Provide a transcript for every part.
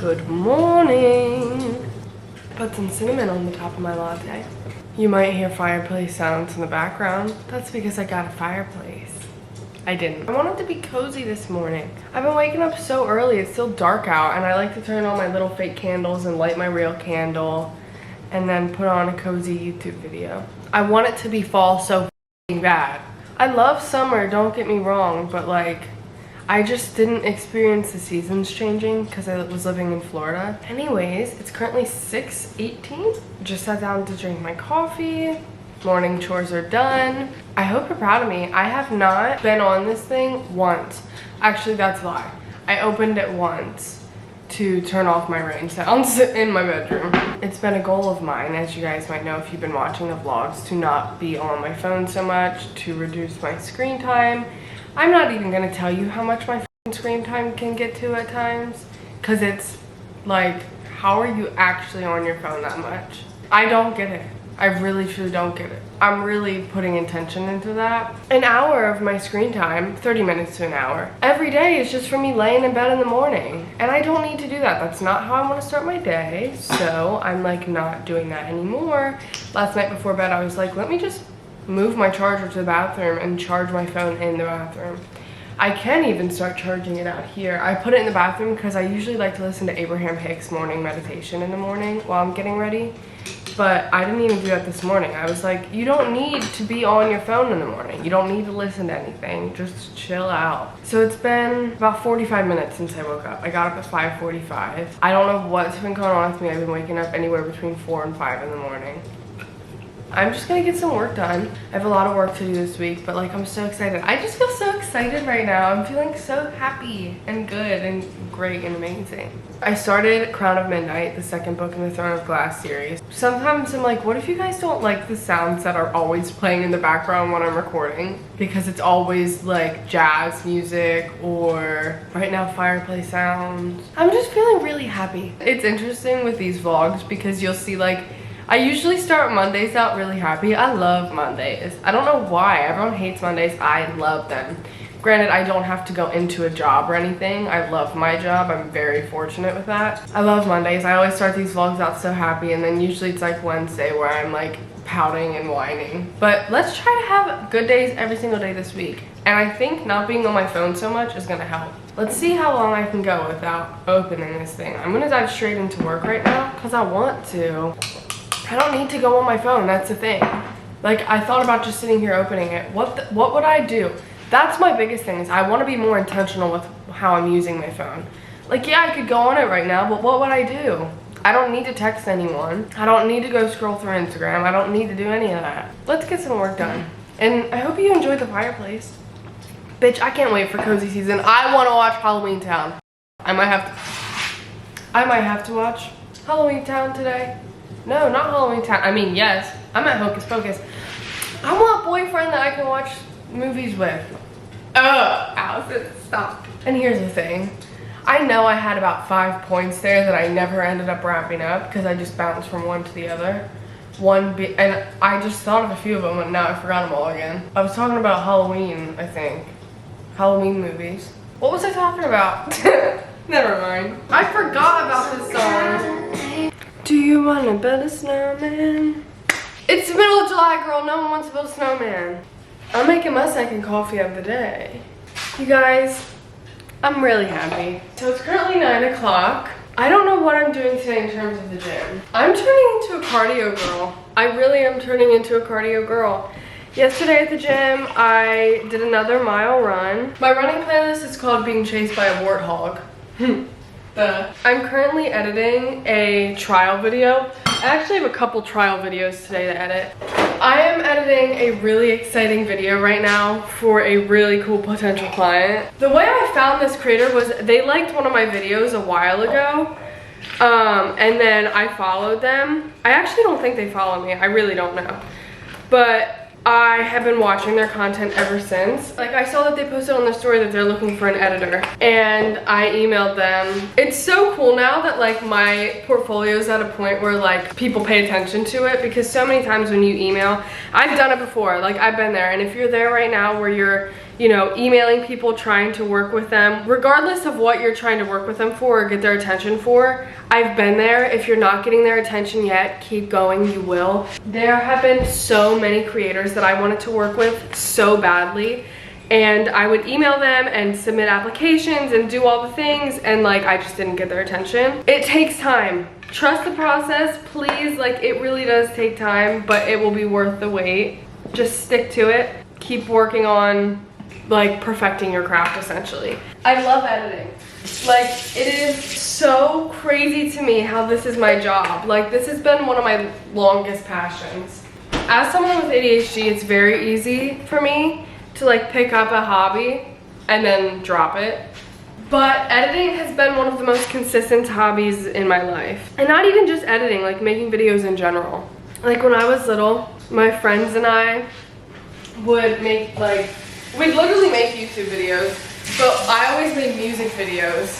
Good morning. Put some cinnamon on the top of my latte. You might hear fireplace sounds in the background. That's because I got a fireplace. I didn't. I wanted to be cozy this morning. I've been waking up so early. It's still dark out and I like to turn on my little fake candles and light my real candle and then put on a cozy YouTube video. I want it to be fall so bad. I love summer, don't get me wrong, but like I just didn't experience the seasons changing because I was living in Florida. Anyways, it's currently 6:18. Just sat down to drink my coffee. Morning chores are done. I hope you're proud of me. I have not been on this thing once. Actually, that's a lie. I opened it once to turn off my rain sounds in my bedroom. It's been a goal of mine, as you guys might know if you've been watching the vlogs, to not be on my phone so much, to reduce my screen time. I'm not even gonna tell you how much my screen time can get to at times, because it's like, how are you actually on your phone that much? I don't get it. I really truly don't get it. I'm really putting intention into that. An hour of my screen time, 30 minutes to an hour, every day is just for me laying in bed in the morning. And I don't need to do that. That's not how I want to start my day. So I'm like not doing that anymore. Last night before bed, I was like, let me just move my charger to the bathroom and charge my phone in the bathroom. I can even start charging it out here. I put it in the bathroom because I usually like to listen to Abraham Hicks' morning meditation in the morning while I'm getting ready. But I didn't even do that this morning. I was like, you don't need to be on your phone in the morning. You don't need to listen to anything. Just chill out. So it's been about 45 minutes since I woke up. I got up at 5:45. I don't know what's been going on with me. I've been waking up anywhere between 4 and 5 in the morning. I'm just gonna get some work done. I have a lot of work to do this week, but like I'm so excited. I just feel so excited right now. I'm feeling so happy and good and great and amazing. I started Crown of Midnight, the second book in the Throne of Glass series. Sometimes I'm like, what if you guys don't like the sounds that are always playing in the background when I'm recording? Because it's always like jazz music or right now fireplace sounds. I'm just feeling really happy. It's interesting with these vlogs because you'll see like, I usually start Mondays out really happy. I love Mondays. I don't know why. Everyone hates Mondays. I love them. Granted, I don't have to go into a job or anything. I love my job. I'm very fortunate with that. I love Mondays. I always start these vlogs out so happy, and then usually it's like Wednesday where I'm like pouting and whining. But let's try to have good days every single day this week. And I think not being on my phone so much is gonna help. Let's see how long I can go without opening this thing. I'm gonna dive straight into work right now because I want to. I don't need to go on my phone, that's the thing. Like, I thought about just sitting here opening it. What would I do? That's my biggest thing, is I want to be more intentional with how I'm using my phone. Like, yeah, I could go on it right now, but what would I do? I don't need to text anyone. I don't need to go scroll through Instagram. I don't need to do any of that. Let's get some work done. And I hope you enjoyed the fireplace. Bitch, I can't wait for cozy season. I want to watch Halloween Town. I might have to watch Halloween Town today. No, not Halloween Town. I mean, yes, I'm at Hocus Pocus. I want a boyfriend that I can watch movies with. Ugh, Allison, stop. And here's the thing. I know I had about 5 points there that I never ended up wrapping up because I just bounced from one to the other. And I just thought of a few of them and now I forgot them all again. I was talking about Halloween, I think. Halloween movies. What was I talking about? Never mind. I forgot about this song. Do you want to build a snowman? It's the middle of July, girl. No one wants to build a snowman. I'm making my second coffee of the day. You guys, I'm really happy. So it's currently 9 o'clock. I don't know what I'm doing today in terms of the gym. I'm turning into a cardio girl. I really am turning into a cardio girl. Yesterday at the gym, I did another mile run. My running playlist is called Being Chased by a Warthog. I'm currently editing a trial video. I actually have a couple trial videos today to edit. I am editing a really exciting video right now for a really cool potential client. The way I found this creator was they liked one of my videos a while ago. And then I followed them. I actually don't think they follow me. I really don't know. But I have been watching their content ever since. Like, I saw that they posted on their story that they're looking for an editor, and I emailed them. It's so cool now that like my portfolio is at a point where like people pay attention to it, because so many times when you email, I've done it before, like I've been there, and if you're there right now where you're you know, emailing people, trying to work with them. Regardless of what you're trying to work with them for or get their attention for, I've been there. If you're not getting their attention yet, keep going, you will. There have been so many creators that I wanted to work with so badly, and I would email them and submit applications and do all the things, and like I just didn't get their attention. It takes time. Trust the process, please. Like, it really does take time, but it will be worth the wait. Just stick to it. Keep working on like perfecting your craft, essentially. I love editing. Like, it is so crazy to me how this is my job. Like, this has been one of my longest passions. As someone with ADHD, it's very easy for me to like pick up a hobby and then drop it. But editing has been one of the most consistent hobbies in my life. And not even just editing, like making videos in general. Like when I was little, my friends and I would make like, we'd literally make YouTube videos, but I always made music videos.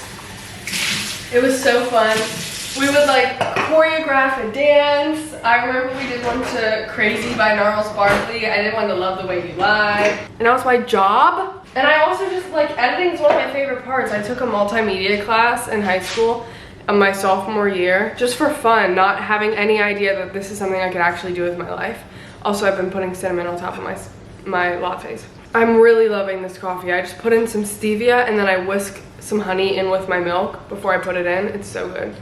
It was so fun. We would like choreograph a dance. I remember we did one to Crazy by Gnarls Barkley. I did one to Love the Way You Lie. And that was my job. And I also just like, editing is one of my favorite parts. I took a multimedia class in high school my sophomore year, just for fun, not having any idea that this is something I could actually do with my life. Also, I've been putting cinnamon on top of my lattes. I'm really loving this coffee. I just put in some stevia and then I whisk some honey in with my milk before I put it in. It's so good.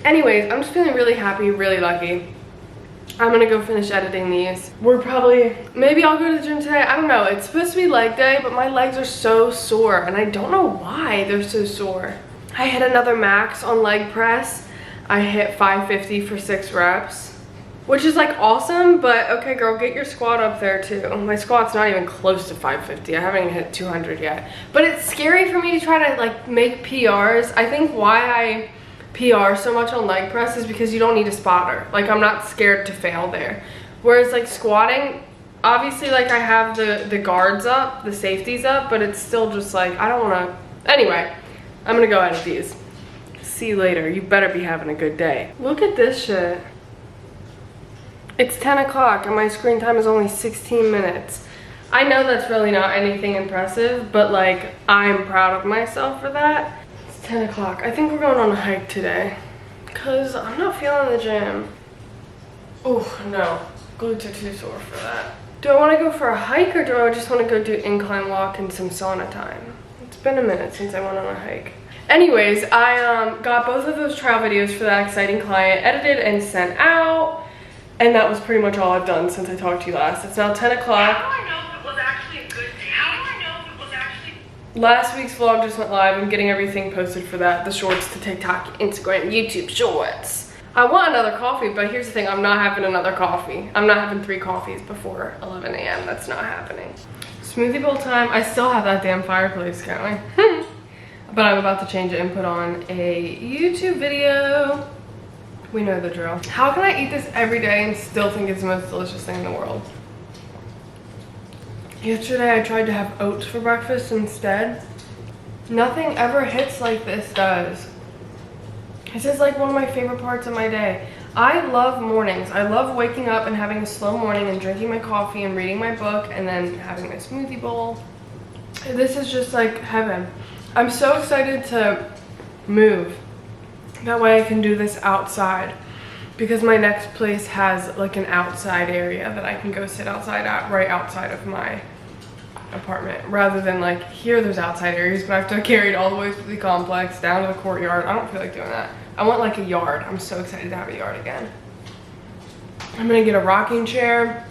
Anyways, I'm just feeling really happy, really lucky. I'm gonna go finish editing these. Maybe I'll go to the gym today. I don't know. It's supposed to be leg day, but my legs are so sore and I don't know why they're so sore. I hit another max on leg press. I hit 550 for 6 reps, which is like awesome, but okay girl, get your squat up there too. My squat's not even close to 550. I haven't even hit 200 yet. But it's scary for me to try to like make PRs. I think why I PR so much on leg press is because you don't need a spotter. Like, I'm not scared to fail there. Whereas like squatting, obviously like I have the guards up, the safeties up, but it's still just like, I don't wanna, anyway. I'm gonna go edit these. See you later. You better be having a good day. Look at this shit. It's 10 o'clock and my screen time is only 16 minutes. I know that's really not anything impressive, but like, I'm proud of myself for that. It's 10 o'clock. I think we're going on a hike today because I'm not feeling the gym. Oh no, glutes are too sore for that. Do I wanna go for a hike or do I just wanna go do incline walk and some sauna time? It's been a minute since I went on a hike. Anyways, I got both of those trial videos for that exciting client edited and sent out. And that was pretty much all I've done since I talked to you last. It's now 10 o'clock. How do I know if it was actually a good day? How do I know if it was actually... Last week's vlog just went live. I'm getting everything posted for that. The shorts to TikTok, Instagram, YouTube shorts. I want another coffee, but here's the thing. I'm not having another coffee. I'm not having 3 coffees before 11 a.m. That's not happening. Smoothie bowl time. I still have that damn fireplace going. But I'm about to change the input on a YouTube video. We know the drill. How can I eat this every day and still think it's the most delicious thing in the world? Yesterday I tried to have oats for breakfast instead. Nothing ever hits like this does. This is like one of my favorite parts of my day. I love mornings. I love waking up and having a slow morning and drinking my coffee and reading my book and then having my smoothie bowl. This is just like heaven. I'm so excited to move. That way I can do this outside because my next place has like an outside area that I can go sit outside at, right outside of my apartment, rather than like here there's outside areas but I have to carry it all the way through the complex down to the courtyard. I don't feel like doing that. I want like a yard. I'm so excited to have a yard again. I'm gonna get a rocking chair.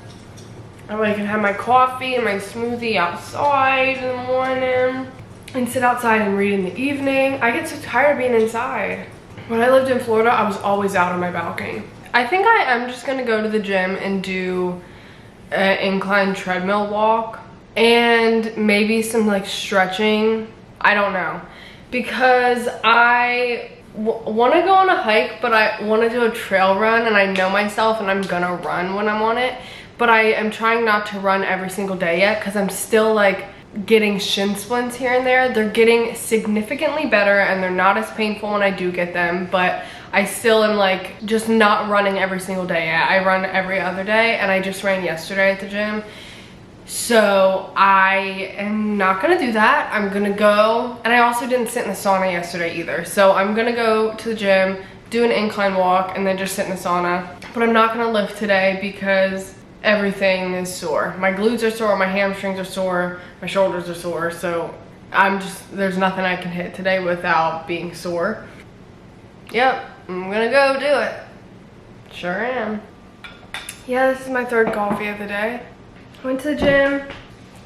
That way I can have my coffee and my smoothie outside in the morning and sit outside and read in the evening. I get so tired of being inside. When I lived in Florida, I was always out on my balcony. I think I am just gonna go to the gym and do an incline treadmill walk and maybe some like stretching. I don't know, because I want to go on a hike, but I want to do a trail run, and I know myself and I'm gonna run when I'm on it, but I am trying not to run every single day yet because I'm still like getting shin splints here and there. They're getting significantly better and they're not as painful when I do get them, but I still am like just not running every single day yet. I run every other day, and I just ran yesterday at the gym So I am not gonna do that. I'm gonna go, and I also didn't sit in the sauna yesterday either. So I'm gonna go to the gym, do an incline walk, and then just sit in the sauna. But I'm not gonna lift today because everything is sore. My glutes are sore, my hamstrings are sore, my shoulders are sore. So there's nothing I can hit today without being sore. Yep, I'm gonna go do it. Sure am. Yeah, this is my third coffee of the day. Went to the gym,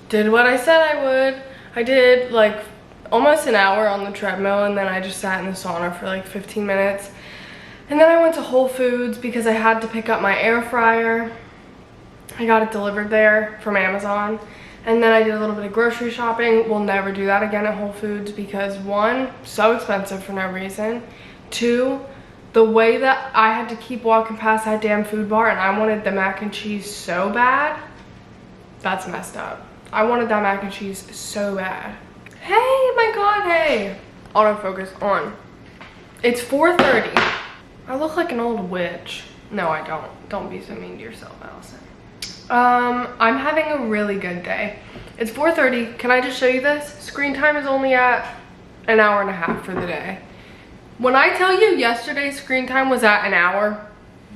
did what I said I would. I did like almost an hour on the treadmill, and then I just sat in the sauna for like 15 minutes. And then I went to Whole Foods because I had to pick up my air fryer. I got it delivered there from Amazon. And then I did a little bit of grocery shopping. We'll never do that again at Whole Foods because 1, so expensive for no reason. 2, the way that I had to keep walking past that damn food bar and I wanted the mac and cheese so bad. That's messed up. I wanted that mac and cheese so bad. Hey, my God, hey. Autofocus on. It's 4:30. I look like an old witch. No, I don't. Don't be so mean to yourself, Allison. I'm having a really good day. It's 4:30. Can I just show you this? Screen time is only at an hour and a half for the day. When I tell you yesterday's screen time was at an hour,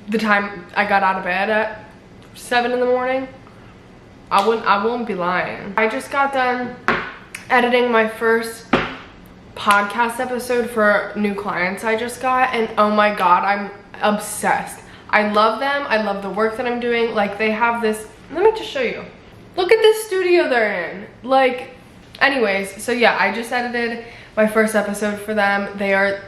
the time I got out of bed at 7 in the morning, I won't be lying. I just got done editing my first podcast episode for new clients I just got, and oh my God, I'm obsessed. I love them. I love the work that I'm doing. Like, they have this, let me just show you. Look at this studio they're in. Like, anyways, so yeah, I just edited my first episode for them. They are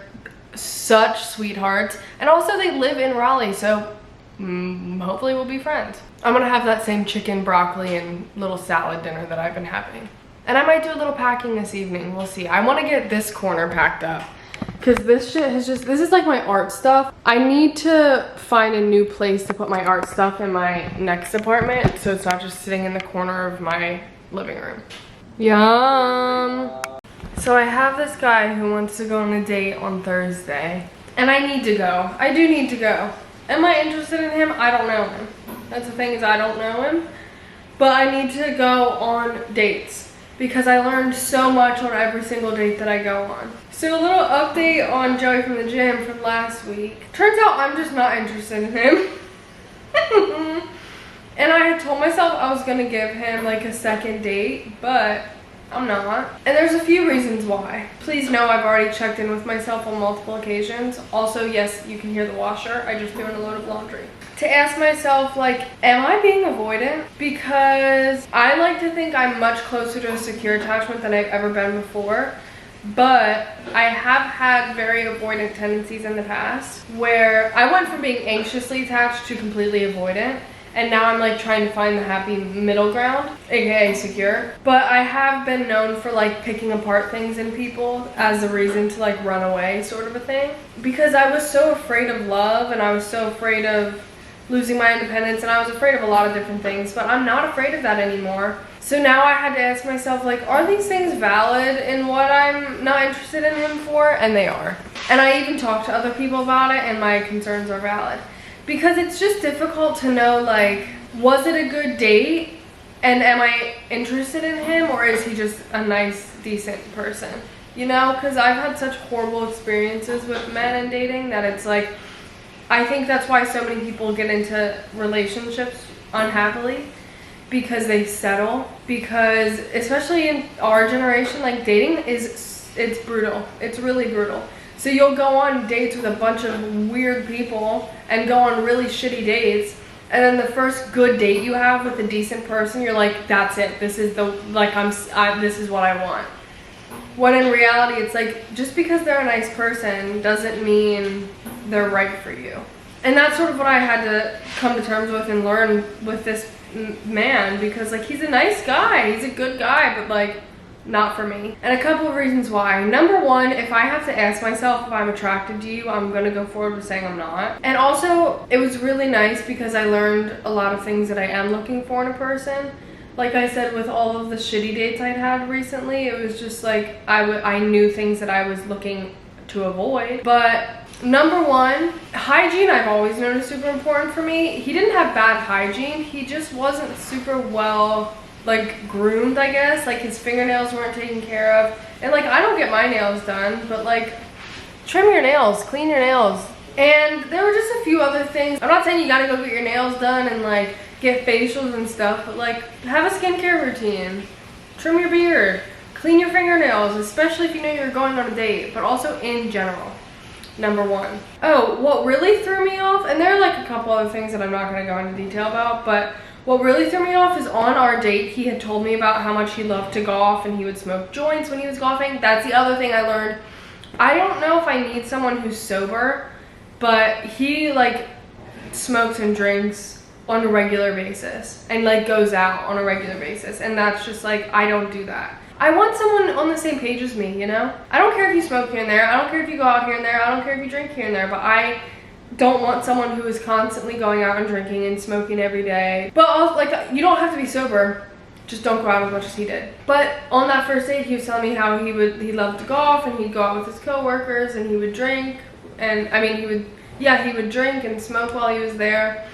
such sweethearts, and also they live in Raleigh, so hopefully we'll be friends. I'm gonna have that same chicken, broccoli, and little salad dinner that I've been having. And I might do a little packing this evening, we'll see. I wanna get this corner packed up because this shit has just, this is like my art stuff. I need to find a new place to put my art stuff in my next apartment so it's not just sitting in the corner of my living room. Yum. So I have this guy who wants to go on a date on Thursday, and I need to go. I do need to go. Am I interested in him? I don't know him. That's the thing, is I don't know him. But I need to go on dates because I learned so much on every single date that I go on. So a little update on Joey from the gym from last week. Turns out I'm just not interested in him. And I had told myself I was gonna give him like a second date, but I'm not. And there's a few reasons why. Please know I've already checked in with myself on multiple occasions. Also, yes, you can hear the washer. I just threw in a load of laundry. To ask myself, like, am I being avoidant? Because I like to think I'm much closer to a secure attachment than I've ever been before. But I have had very avoidant tendencies in the past where I went from being anxiously attached to completely avoidant. And now I'm like trying to find the happy middle ground, aka secure. But I have been known for like picking apart things in people as a reason to like run away, sort of a thing. Because I was so afraid of love, and I was so afraid of losing my independence, and I was afraid of a lot of different things, but I'm not afraid of that anymore. So now I had to ask myself, like, are these things valid in what I'm not interested in him for? And they are. And I even talked to other people about it, and my concerns are valid. Because it's just difficult to know, like, was it a good date? And am I interested in him, or is he just a nice, decent person? You know, because I've had such horrible experiences with men and dating that it's like, I think that's why so many people get into relationships unhappily, because they settle. Because especially in our generation, like, dating it's brutal. It's really brutal. So you'll go on dates with a bunch of weird people and go on really shitty dates, and then the first good date you have with a decent person, you're like, that's it. This is the, like, this is what I want. When in reality, it's like, just because they're a nice person doesn't mean they're right for you. And that's sort of what I had to come to terms with and learn with this man, because like, he's a nice guy, he's a good guy, but like, not for me. And a couple of reasons why. Number one, if I have to ask myself if I'm attracted to you, I'm gonna go forward with saying I'm not. And also, it was really nice because I learned a lot of things that I am looking for in a person. Like I said, with all of the shitty dates I'd had recently, it was just like, I knew things that I was looking to avoid. But number one, hygiene I've always known is super important for me. He didn't have bad hygiene, he just wasn't super well like groomed, I guess. Like his fingernails weren't taken care of. And like I don't get my nails done, but like trim your nails, clean your nails. And there were just a few other things. I'm not saying you gotta go get your nails done and like get facials and stuff, but like have a skincare routine. Trim your beard, clean your fingernails, especially if you know you're going on a date, but also in general. Number one. Oh, what really threw me off, and there are like a couple other things that I'm not gonna go into detail about, but what really threw me off is on our date, he had told me about how much he loved to golf and he would smoke joints when he was golfing. That's the other thing I learned. I don't know if I need someone who's sober, but he like smokes and drinks on a regular basis and like goes out on a regular basis, and that's just like, I don't do that. I want someone on the same page as me, you know? I don't care if you smoke here and there, I don't care if you go out here and there, I don't care if you drink here and there, but I don't want someone who is constantly going out and drinking and smoking every day. But also, like, you don't have to be sober, just don't go out as much as he did. But on that first date, he was telling me how he loved to golf and he'd go out with his coworkers and he would drink, and I mean he would drink and smoke while he was there.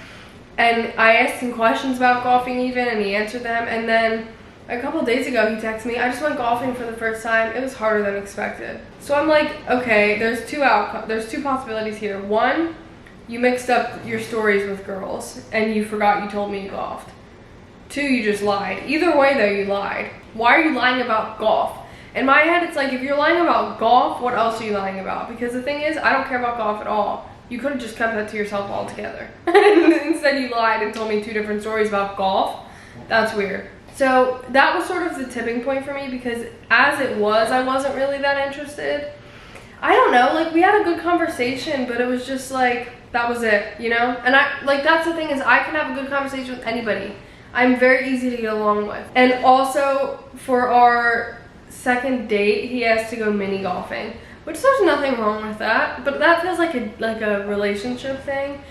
And I asked him questions about golfing even, and he answered them. And then a couple days ago, he texted me, I just went golfing for the first time. It was harder than expected. So I'm like, okay, there's two possibilities here. One, you mixed up your stories with girls and you forgot you told me you golfed. Two, you just lied. Either way though, you lied. Why are you lying about golf? In my head, it's like, if you're lying about golf, what else are you lying about? Because the thing is, I don't care about golf at all. You could have just kept that to yourself altogether. Instead, you lied and told me two different stories about golf. That's weird. So that was sort of the tipping point for me, because as it was, I wasn't really that interested. I don't know, like we had a good conversation, but it was just like, that was it, you know? And I, like, that's the thing, is I can have a good conversation with anybody. I'm very easy to get along with. And also for our second date, he asked to go mini golfing, which there's nothing wrong with that, but that feels like a relationship thing.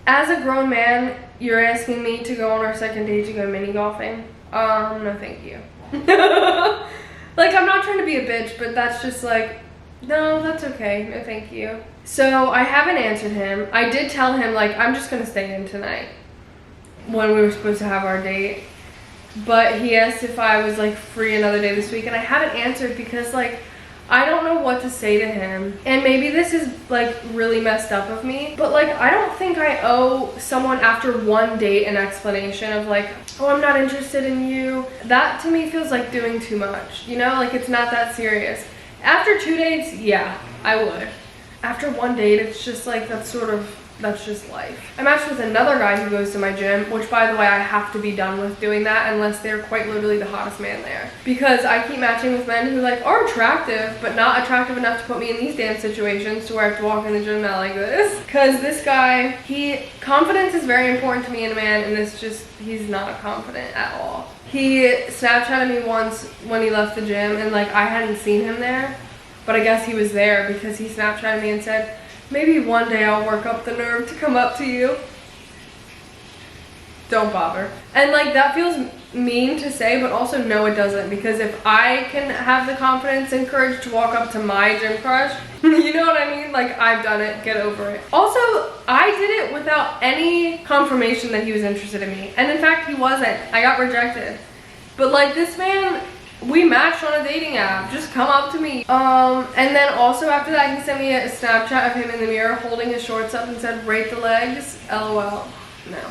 As a grown man, you're asking me to go on our second date to go mini golfing? No thank you. Like, I'm not trying to be a bitch, but that's just like, no, that's okay, no thank you. So I haven't answered him. I did tell him, like, I'm just gonna stay in tonight when we were supposed to have our date. But he asked if I was like free another day this week, and I haven't answered because like, I don't know what to say to him. And maybe this is like really messed up of me, but like, I don't think I owe someone after one date an explanation of like, oh, I'm not interested in you. That to me feels like doing too much, you know? Like, it's not that serious. After 2 dates, yeah, I would. After one date, it's just like, that's just life. I matched with another guy who goes to my gym, which by the way, I have to be done with doing that unless they're quite literally the hottest man there. Because I keep matching with men who like are attractive, but not attractive enough to put me in these damn situations to where I have to walk in the gym now like this. Cause this guy, confidence is very important to me in a man, and he's not confident at all. He Snapchatted me once when he left the gym, and like I hadn't seen him there, but I guess he was there because he Snapchatted me and said, maybe one day I'll work up the nerve to come up to you. Don't bother. And like, that feels mean to say, but also no, it doesn't, because if I can have the confidence and courage to walk up to my gym crush, you know what I mean? Like, I've done it, get over it. Also, I did it without any confirmation that he was interested in me. And in fact, he wasn't. I got rejected. But like, this man, we matched on a dating app. Just come up to me. And then also after that, he sent me a Snapchat of him in the mirror holding his shorts up and said, rate the legs, LOL. No,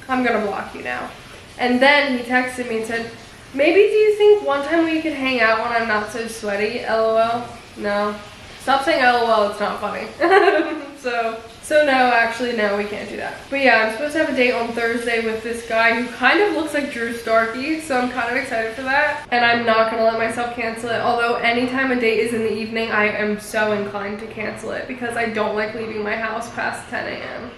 I'm gonna block you now. And then he texted me and said, maybe do you think one time we could hang out when I'm not so sweaty, LOL? No. Stop saying LOL, it's not funny. So no, actually no, we can't do that. But yeah, I'm supposed to have a date on Thursday with this guy who kind of looks like Drew Starkey, so I'm kind of excited for that. And I'm not gonna let myself cancel it, although anytime a date is in the evening, I am so inclined to cancel it because I don't like leaving my house past 10 a.m.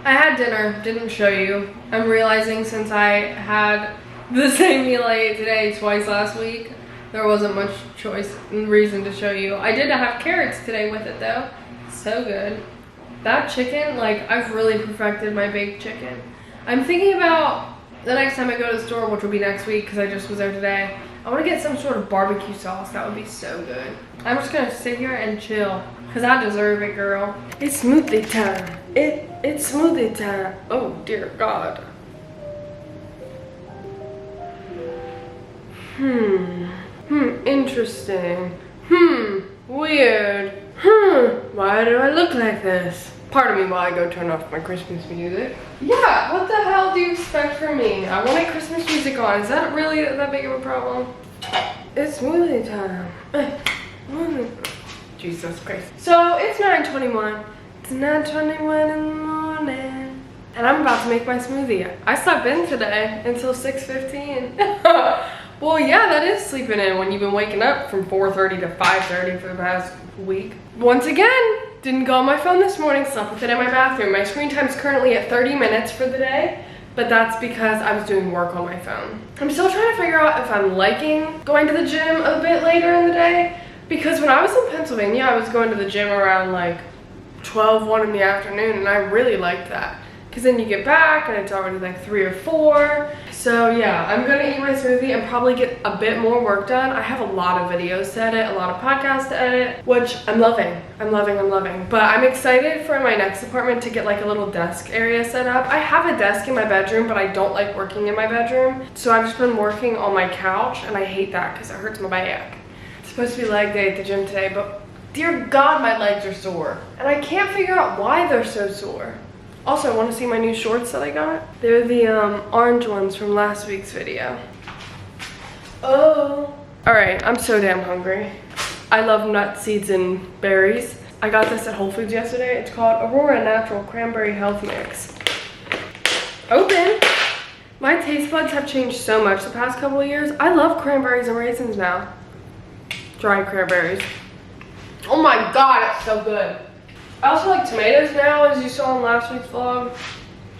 I had dinner, didn't show you. I'm realizing since I had the same meal I ate today twice last week, there wasn't much choice and reason to show you. I did have carrots today with it though. So good. That chicken, like, I've really perfected my baked chicken. I'm thinking about the next time I go to the store, which will be next week because I just was there today, I want to get some sort of barbecue sauce. That would be so good. I'm just gonna sit here and chill because I deserve it, girl. It's smoothie time. It's smoothie time. Oh dear God. Interesting. Weird. Why do I look like this? Pardon me while I go turn off my Christmas music. Yeah, what the hell do you expect from me? I wanted Christmas music on. Is that really that big of a problem? It's smoothie time. Jesus Christ. So it's 9:21. It's 9:21 in the morning. And I'm about to make my smoothie. I slept in today until 6:15. Well, yeah, that is sleeping in when you've been waking up from 4:30 to 5:30 for the past week. Once again, didn't go on my phone this morning, slept with it in my bathroom. My screen time is currently at 30 minutes for the day, but that's because I was doing work on my phone. I'm still trying to figure out if I'm liking going to the gym a bit later in the day, because when I was in Pennsylvania, I was going to the gym around like 12, 1 in the afternoon, and I really liked that. Because then you get back and it's already like 3 or 4. So yeah, I'm gonna eat my smoothie and probably get a bit more work done. I have a lot of videos to edit, a lot of podcasts to edit, which I'm loving. I'm loving. But I'm excited for my next apartment to get like a little desk area set up. I have a desk in my bedroom, but I don't like working in my bedroom. So I've just been working on my couch, and I hate that because it hurts my back. It's supposed to be leg day at the gym today, but dear God, my legs are sore. And I can't figure out why they're so sore. Also, I want to see my new shorts that I got. They're the orange ones from last week's video. Oh. All right, I'm so damn hungry. I love nuts, seeds, and berries. I got this at Whole Foods yesterday. It's called Aurora Natural Cranberry Health Mix. Open. My taste buds have changed so much the past couple of years. I love cranberries and raisins now. Dried cranberries. Oh my God, it's so good. I also like tomatoes now, as you saw in last week's vlog.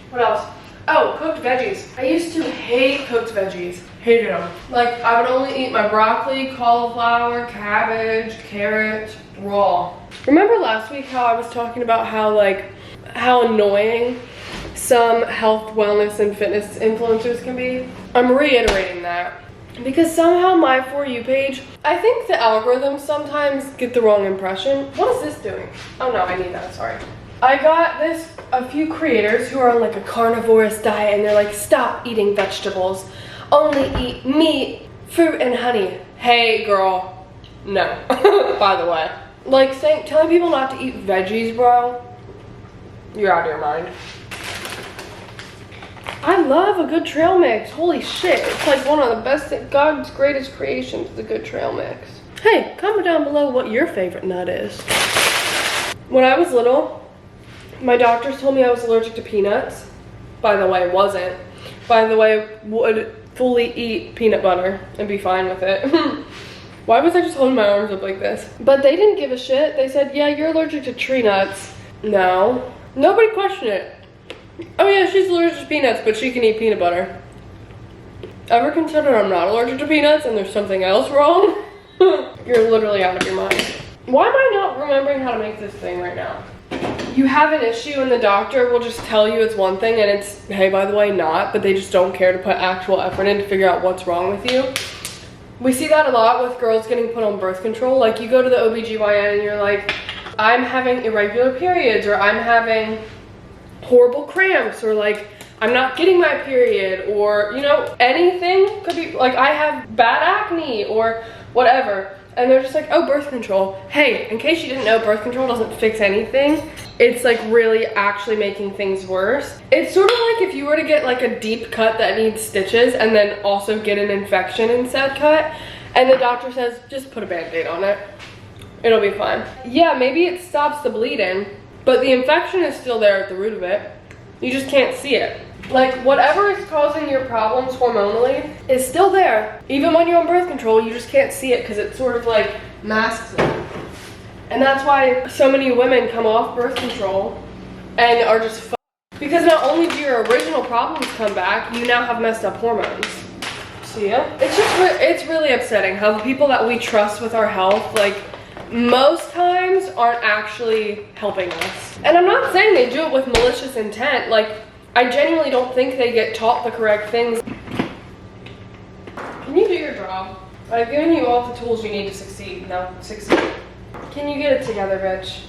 What else? Oh, cooked veggies. I used to hate cooked veggies. Hated them. Like, I would only eat my broccoli, cauliflower, cabbage, carrot, raw. Remember last week how I was talking about how annoying some health, wellness, and fitness influencers can be? I'm reiterating that. Because somehow my For You page, I think the algorithms sometimes get the wrong impression. What is this doing? Oh no, I need that, sorry. I got a few creators who are on like a carnivorous diet, and they're like, stop eating vegetables, only eat meat, fruit, and honey. Hey girl, no, by the way. Like telling people not to eat veggies, bro, you're out of your mind. I love a good trail mix. Holy shit. It's like one of the best, God's greatest creations, the good trail mix. Hey, comment down below what your favorite nut is. When I was little, my doctors told me I was allergic to peanuts. By the way, wasn't. By the way, would fully eat peanut butter and be fine with it. Why was I just holding my arms up like this? But they didn't give a shit. They said, yeah, you're allergic to tree nuts. No. Nobody questioned it. Oh yeah, she's allergic to peanuts, but she can eat peanut butter. Ever consider I'm not allergic to peanuts and there's something else wrong? You're literally out of your mind. Why am I not remembering how to make this thing right now? You have an issue and the doctor will just tell you it's one thing and it's, hey, by the way, not, but they just don't care to put actual effort in to figure out what's wrong with you. We see that a lot with girls getting put on birth control. Like, you go to the OBGYN and you're like, I'm having irregular periods, or I'm having horrible cramps, or like I'm not getting my period, or you know, anything could be like I have bad acne or whatever, and they're just like, oh, birth control. Hey, in case you didn't know, birth control doesn't fix anything. It's like really actually making things worse. It's sort of like if you were to get like a deep cut that needs stitches and then also get an infection in said cut, and the doctor says just put a band-aid on it, it'll be fine. Yeah, maybe it stops the bleeding, but the infection is still there at the root of it. You just can't see it. Like, whatever is causing your problems hormonally is still there. Even when you're on birth control, you just can't see it because it sort of like masks it. And that's why so many women come off birth control and are just fucked. Because not only do your original problems come back, you now have messed up hormones. See ya? It's really upsetting how the people that we trust with our health, like, most times aren't actually helping us. And I'm not saying they do it with malicious intent. Like, I genuinely don't think they get taught the correct things. Can you do your job? I've given you all the tools you need to succeed. Now, succeed. Can you get it together, bitch?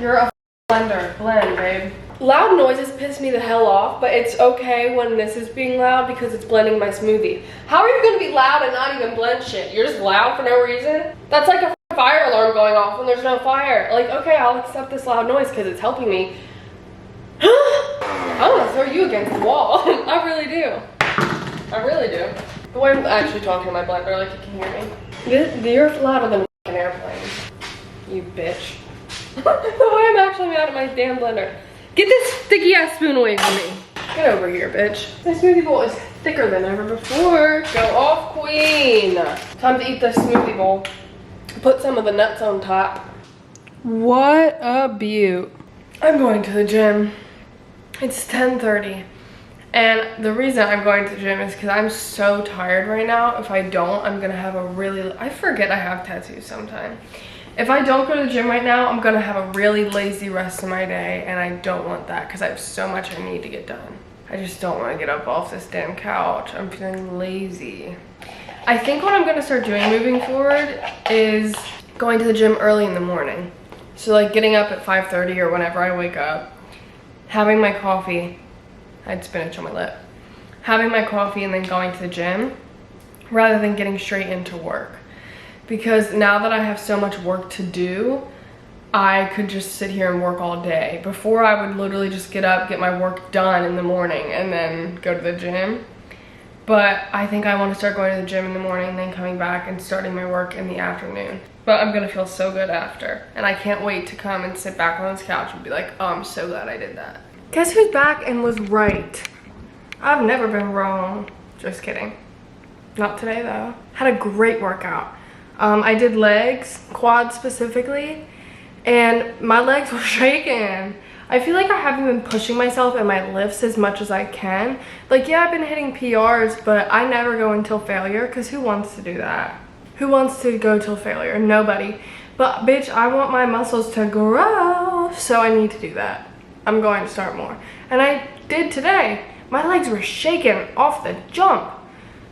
You're a blender. Blend, babe. Loud noises piss me the hell off, but it's okay when this is being loud because it's blending my smoothie. How are you gonna be loud and not even blend shit? You're just loud for no reason? That's like a fire alarm going off when there's no fire. Like, okay, I'll accept this loud noise because it's helping me. I want to throw you against the wall. I really do. I really do. The way I'm actually talking to my blender, like you can hear me. You're louder than an airplane. You bitch. The way I'm actually mad at my damn blender. Get this sticky ass spoon away from me. Get over here, bitch. My smoothie bowl is thicker than ever before. Go off, queen. Time to eat this smoothie bowl. Put some of the nuts on top. What a beaut. I'm going to the gym. It's 10:30. And the reason I'm going to the gym is because I'm so tired right now. If I don't, I'm gonna have a really, I forget I have tattoos sometimes. If I don't go to the gym right now, I'm gonna have a really lazy rest of my day, and I don't want that because I have so much I need to get done. I just don't want to get up off this damn couch. I'm feeling lazy. I think what I'm gonna start doing moving forward is going to the gym early in the morning. So like getting up at 5:30 or whenever I wake up, having my coffee. I had spinach on my lip. Having my coffee and then going to the gym rather than getting straight into work. Because now that I have so much work to do, I could just sit here and work all day. Before I would literally just get up, get my work done in the morning and then go to the gym. But I think I want to start going to the gym in the morning, then coming back and starting my work in the afternoon. But I'm gonna feel so good after. And I can't wait to come and sit back on this couch and be like, oh, I'm so glad I did that. Guess who's back and was right? I've never been wrong. Just kidding. Not today though. Had a great workout. I did legs, quads specifically, and my legs were shaking. I feel like I haven't been pushing myself in my lifts as much as I can. Like, yeah, I've been hitting PRs, but I never go until failure, because who wants to do that? Who wants to go till failure? Nobody. But bitch, I want my muscles to grow, so I need to do that. I'm going to start more. And I did today. My legs were shaking off the jump.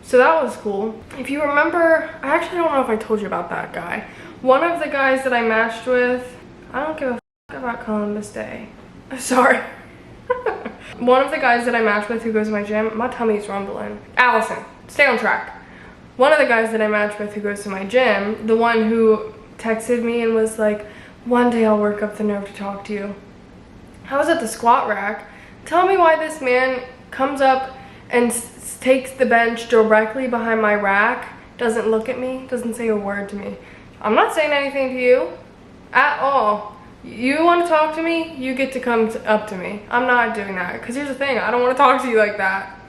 So that was cool. If you remember, I actually don't know if I told you about that guy. One of the guys that I matched with, I don't give a fuck about Columbus Day. Sorry. One of the guys that I matched with who goes to my gym, my tummy's rumbling. Allison, stay on track. One of the guys that I matched with who goes to my gym, the one who texted me and was like, one day I'll work up the nerve to talk to you. I was at the squat rack. Tell me why this man comes up and takes the bench directly behind my rack, doesn't look at me, doesn't say a word to me. I'm not saying anything to you at all. You want to talk to me, you get to come up to me. I'm not doing that, because here's the thing, I don't want to talk to you like that.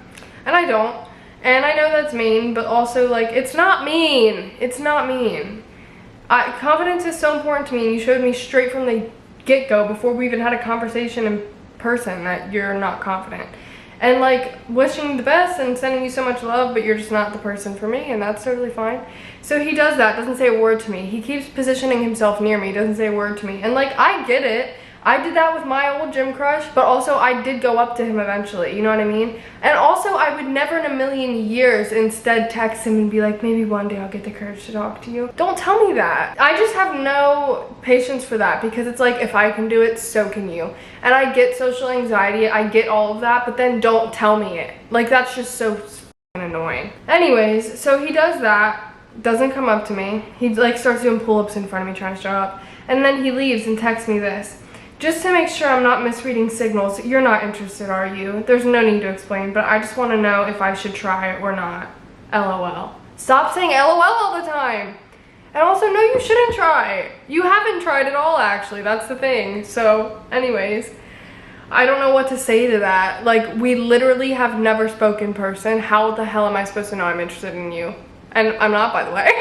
And I don't. And I know that's mean, but also, like, it's not mean. It's not mean. Confidence is so important to me, and you showed me straight from the get-go before we even had a conversation in person that you're not confident. And like wishing the best and sending you so much love, but you're just not the person for me, and that's totally fine. So he does that, doesn't say a word to me. He keeps positioning himself near me, doesn't say a word to me. And like, I get it. I did that with my old gym crush, but also I did go up to him eventually, you know what I mean? And also I would never in a million years instead text him and be like, maybe one day I'll get the courage to talk to you. Don't tell me that. I just have no patience for that, because it's like, if I can do it, so can you. And I get social anxiety, I get all of that, but then don't tell me it. Like, that's just so f***ing annoying. Anyways, so he does that, doesn't come up to me. He like starts doing pull-ups in front of me trying to show up. And then he leaves and texts me this. Just to make sure I'm not misreading signals, you're not interested, are you? There's no need to explain, but I just want to know if I should try it or not. LOL. Stop saying LOL all the time. And also, no, you shouldn't try it. You haven't tried at all, actually. That's the thing. So, anyways, I don't know what to say to that. Like, we literally have never spoken in person. How the hell am I supposed to know I'm interested in you? And I'm not, by the way.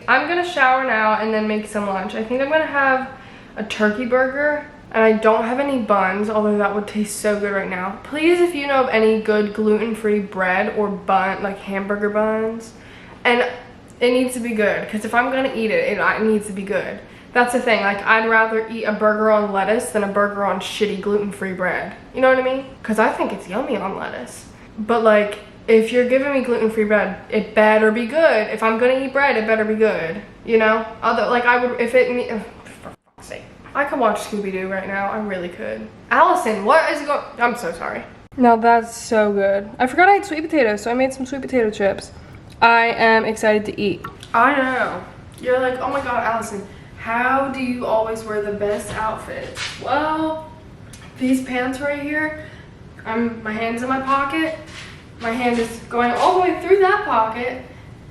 I'm gonna shower now and then make some lunch. I think I'm gonna have a turkey burger, and I don't have any buns, although that would taste so good right now. Please, if you know of any good gluten-free bread or bun, like hamburger buns, and it needs to be good, because if I'm gonna eat it, it needs to be good. That's the thing, like, I'd rather eat a burger on lettuce than a burger on shitty gluten-free bread. You know what I mean? Because I think it's yummy on lettuce. But like, if you're giving me gluten-free bread, it better be good. If I'm gonna eat bread, it better be good. You know? Although, like, I would, if it, for fuck's sake. I could watch Scooby-Doo right now. I really could. Allison, what is going? I'm so sorry. Now that's so good. I forgot I had sweet potatoes, so I made some sweet potato chips. I am excited to eat. I know. You're like, oh my God, Allison, how do you always wear the best outfits? Well, these pants right here, my hand's in my pocket. My hand is going all the way through that pocket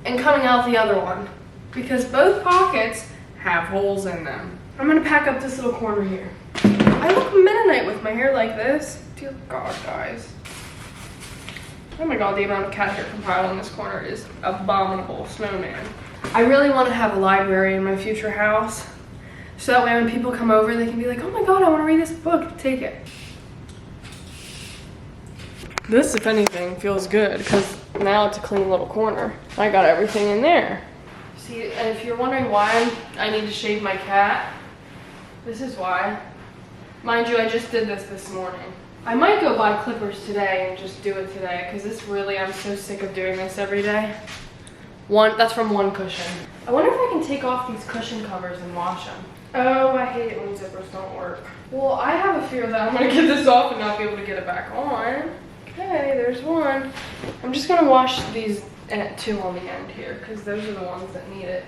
and coming out the other one because both pockets have holes in them. I'm gonna pack up this little corner here. I look Mennonite with my hair like this. Dear God, guys. Oh my God, the amount of cat hair compiled in this corner is abominable. Snowman. I really want to have a library in my future house. So that way when people come over, they can be like, oh my God, I want to read this book. Take it. This, if anything, feels good because now it's a clean little corner. I got everything in there. See, and if you're wondering why I need to shave my cat, this is why. Mind you, I just did this morning. I might go buy clippers today and just do it today because this really, I'm so sick of doing this every day. That's from one cushion. I wonder if I can take off these cushion covers and wash them. Oh, I hate it when zippers don't work. Well, I have a fear that I'm gonna get this off and not be able to get it back on. Okay, there's one. I'm just gonna wash these two on the end here because those are the ones that need it.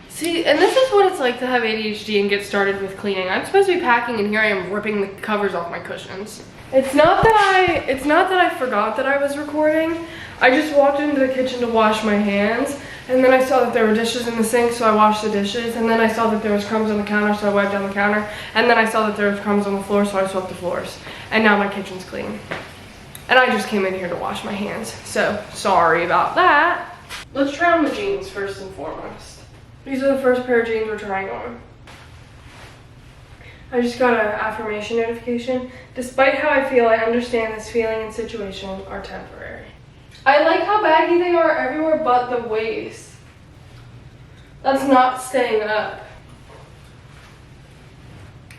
See, and this is what it's like to have ADHD and get started with cleaning. I'm supposed to be packing and here I am ripping the covers off my cushions. It's not that I forgot that I was recording. I just walked into the kitchen to wash my hands and then I saw that there were dishes in the sink, so I washed the dishes, and then I saw that there was crumbs on the counter, so I wiped down the counter, and then I saw that there was crumbs on the floor, so I swept the floors. And now my kitchen's clean. And I just came in here to wash my hands, so sorry about that. Let's try on the jeans first and foremost. These are the first pair of jeans we're trying on. I just got an affirmation notification. Despite how I feel, I understand this feeling and situation are temporary. I like how baggy they are everywhere but the waist. That's not staying up.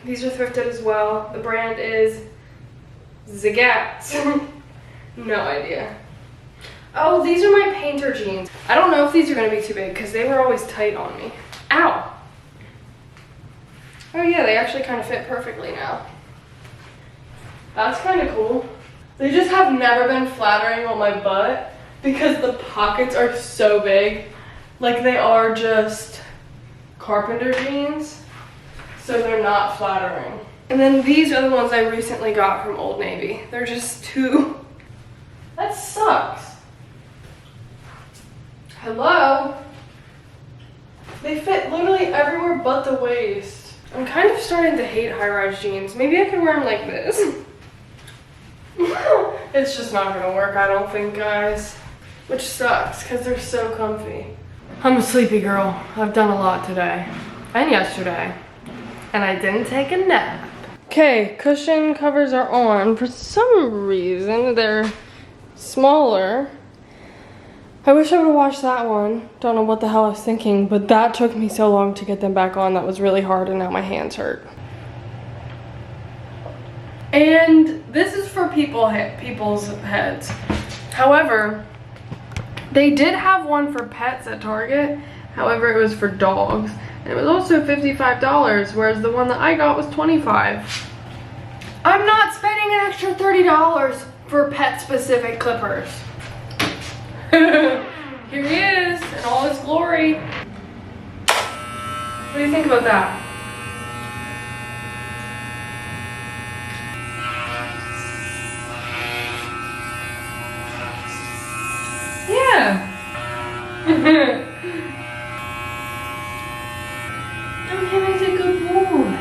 These are thrifted as well. The brand is Zagats. No idea. Oh, these are my painter jeans. I don't know if these are gonna be too big because they were always tight on me. Ow! Oh yeah, they actually kind of fit perfectly now. That's kind of cool. They just have never been flattering on my butt because the pockets are so big. Like they are just carpenter jeans, so they're not flattering. And then these are the ones I recently got from Old Navy. They're just too, that sucks. Hello? They fit literally everywhere but the waist. I'm kind of starting to hate high-rise jeans. Maybe I could wear them like this. It's just not gonna work, I don't think, guys. Which sucks, because they're so comfy. I'm a sleepy girl. I've done a lot today. And yesterday. And I didn't take a nap. Okay, cushion covers are on. For some reason, they're smaller. I wish I would have washed that one. Don't know what the hell I was thinking, but that took me so long to get them back on. That was really hard, and now my hands hurt. And this is for people's heads. However, they did have one for pets at Target. However, it was for dogs. And it was also $55, whereas the one that I got was $25. I'm not spending an extra $30 for pet-specific clippers. Here he is in all his glory. What do you think about that? Yeah. Oh, him is a good boy.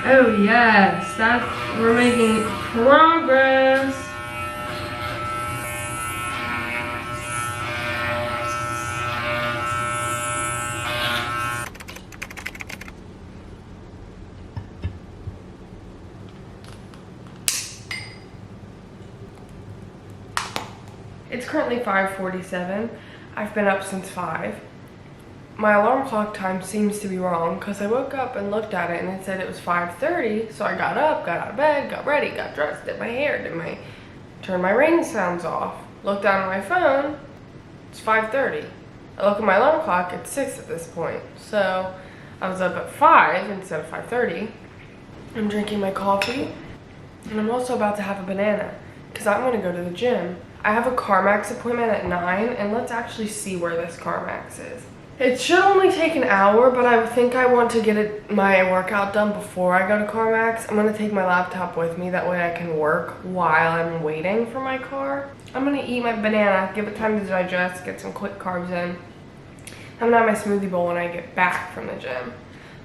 Oh yes, we're making progress. It's currently 5:47. I've been up since 5. My alarm clock time seems to be wrong because I woke up and looked at it and it said it was 5:30. So I got up, got out of bed, got ready, got dressed, did my hair, turned my ring sounds off. Look down at my phone, it's 5:30. I look at my alarm clock, it's 6 at this point. So I was up at 5 instead of 5:30. I'm drinking my coffee, and I'm also about to have a banana because I'm gonna go to the gym. I have a CarMax appointment at 9, and let's actually see where this CarMax is. It should only take an hour, but I think I want to get my workout done before I go to CarMax. I'm gonna take my laptop with me, that way I can work while I'm waiting for my car. I'm gonna eat my banana, give it time to digest, get some quick carbs in. I'm gonna have my smoothie bowl when I get back from the gym,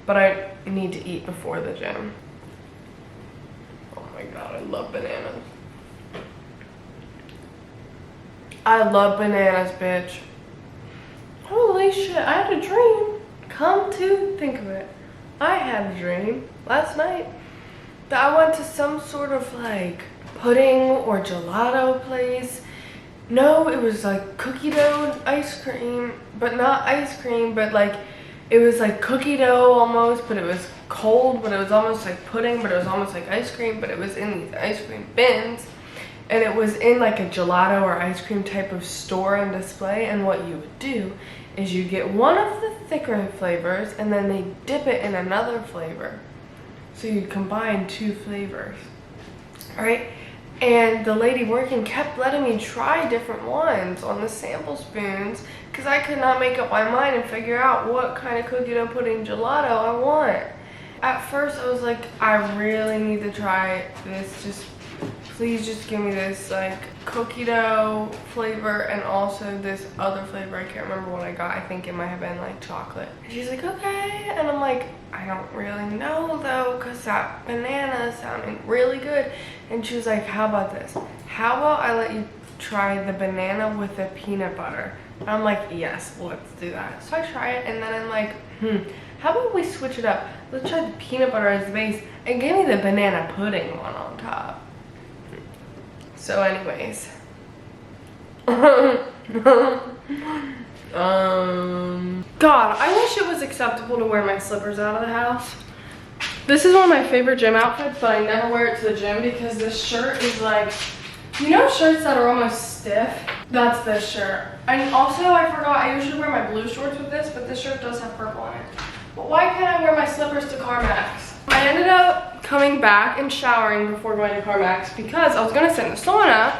but I need to eat before the gym. Oh my god, I love bananas. I love bananas, bitch. Holy shit, I had a dream. Come to think of it, I had a dream last night that I went to some sort of like pudding or gelato place. No, it was like cookie dough ice cream, but not ice cream, but like it was like cookie dough almost, but it was cold, but it was almost like pudding, but it was almost like ice cream, but it was in these ice cream bins. And it was in like a gelato or ice cream type of store and display. And what you would do is you get one of the thicker flavors and then they dip it in another flavor. So you combine 2 flavors, all right? And the lady working kept letting me try different ones on the sample spoons because I could not make up my mind and figure out what kind of cookie dough pudding gelato I want. At first I was like, I really need to try this, please just give me this like cookie dough flavor and also this other flavor. I can't remember what I got. I think it might have been like chocolate. And she's like, okay. And I'm like, I don't really know though, because that banana sounded really good. And she was like, how about this? How about I let you try the banana with the peanut butter? And I'm like, yes, let's do that. So I try it and then I'm like, how about we switch it up? Let's try the peanut butter as the base and give me the banana pudding one on top. So anyways, God, I wish it was acceptable to wear my slippers out of the house. This is one of my favorite gym outfits, but I never wear it to the gym because this shirt is like, you know shirts that are almost stiff? That's this shirt. And also I forgot, I usually wear my blue shorts with this, but this shirt does have purple on it. But why can't I wear my slippers to CarMax? I ended up coming back and showering before going to CarMax because I was gonna sit in the sauna,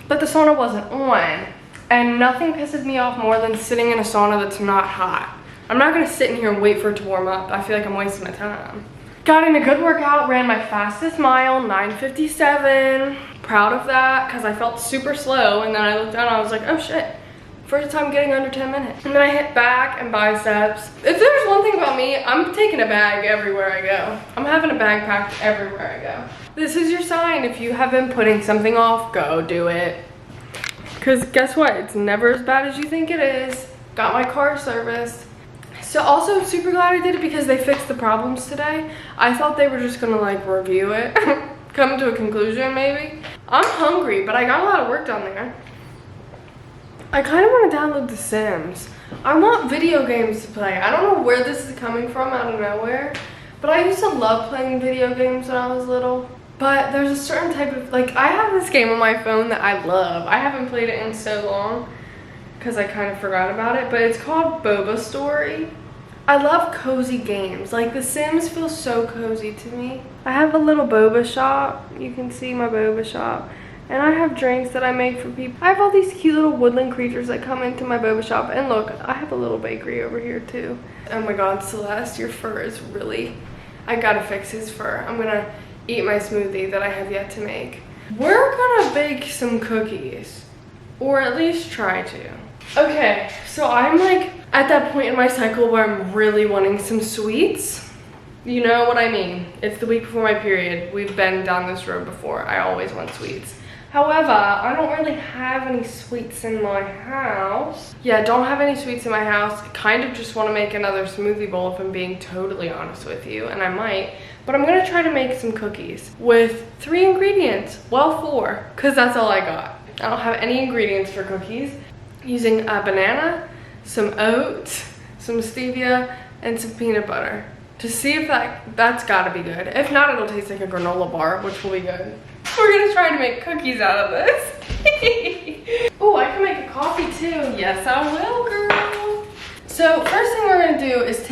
but the sauna wasn't on. And nothing pisses me off more than sitting in a sauna that's not hot. I'm not gonna sit in here and wait for it to warm up. I feel like I'm wasting my time. Got in a good workout, ran my fastest mile, 9:57. Proud of that because I felt super slow, and then I looked down and I was like, oh shit. First time getting under 10 minutes. And then I hit back and biceps. If there's one thing about me, I'm taking a bag everywhere I go. I'm having a bag packed everywhere I go. This is your sign. If you have been putting something off, go do it. Because guess what? It's never as bad as you think it is. Got my car serviced. So also super glad I did it because they fixed the problems today. I thought they were just gonna like review it, come to a conclusion maybe. I'm hungry, but I got a lot of work done there. I kind of want to download The Sims. I want video games to play. I don't know where this is coming from out of nowhere, but I used to love playing video games when I was little. But there's a certain type of, like, I have this game on my phone that I love. I haven't played it in so long because I kind of forgot about it, but it's called Boba Story. I love cozy games. Like, The Sims feels so cozy to me. I have a little boba shop. You can see my boba shop. And I have drinks that I make for people. I have all these cute little woodland creatures that come into my boba shop. And look, I have a little bakery over here too. Oh my God, Celeste, your fur is really, I gotta fix his fur. I'm gonna eat my smoothie that I have yet to make. We're gonna bake some cookies, or at least try to. Okay, so I'm like at that point in my cycle where I'm really wanting some sweets. You know what I mean. It's the week before my period. We've been down this road before. I always want sweets. However, I don't really have any sweets in my house. Yeah, don't have any sweets in my house. Kind of just want to make another smoothie bowl if I'm being totally honest with you, and I might. But I'm gonna try to make some cookies with 3 ingredients. Well, 4, because that's all I got. I don't have any ingredients for cookies. Using a banana, some oats, some stevia, and some peanut butter. To see if that's gotta be good. If not, it'll taste like a granola bar, which will be good. We're gonna try to make cookies out of this. Oh, I can make a coffee too. Yes, I will, girl. So first thing we're gonna do is take